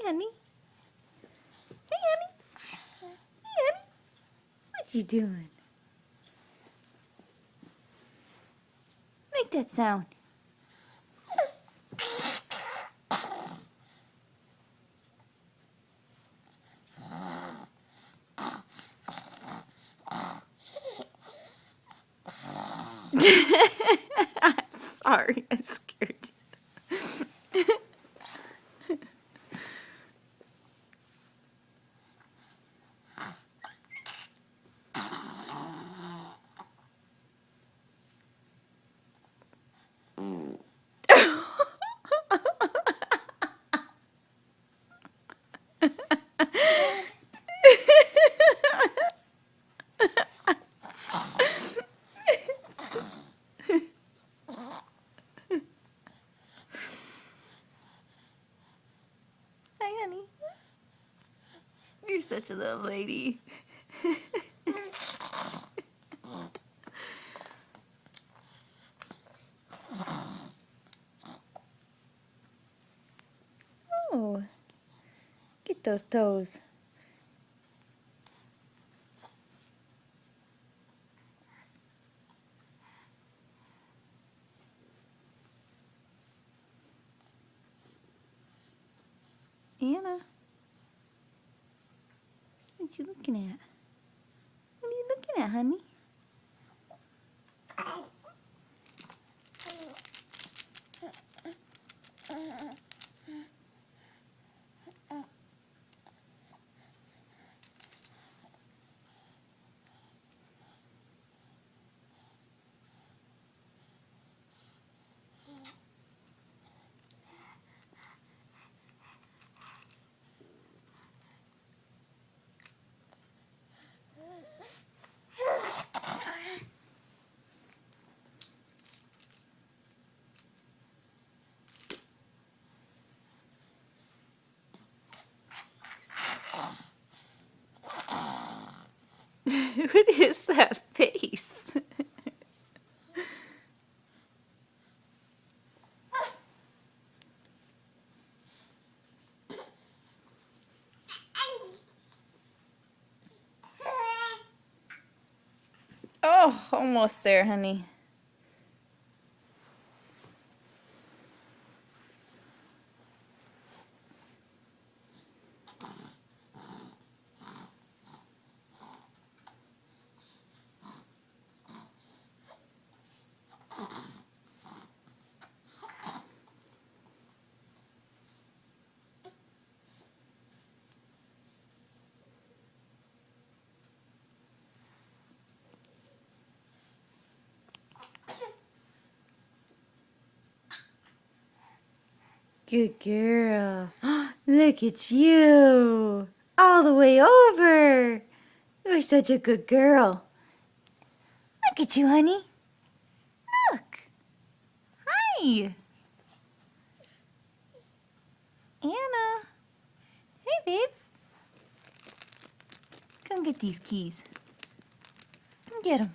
honey. Hey, honey. Hey, honey. What you doing? Make that sound. I'm sorry, I scared you. Hi, honey. You're such a little lady. Oh, get those toes. Anna, what you looking at? What are you looking at, honey? What is that face? Oh, almost there, honey. Good girl. Look at you. All the way over. You're such a good girl. Look at you, honey. Look. Hi. Anna. Hey, babes. Come get these keys. Come get them.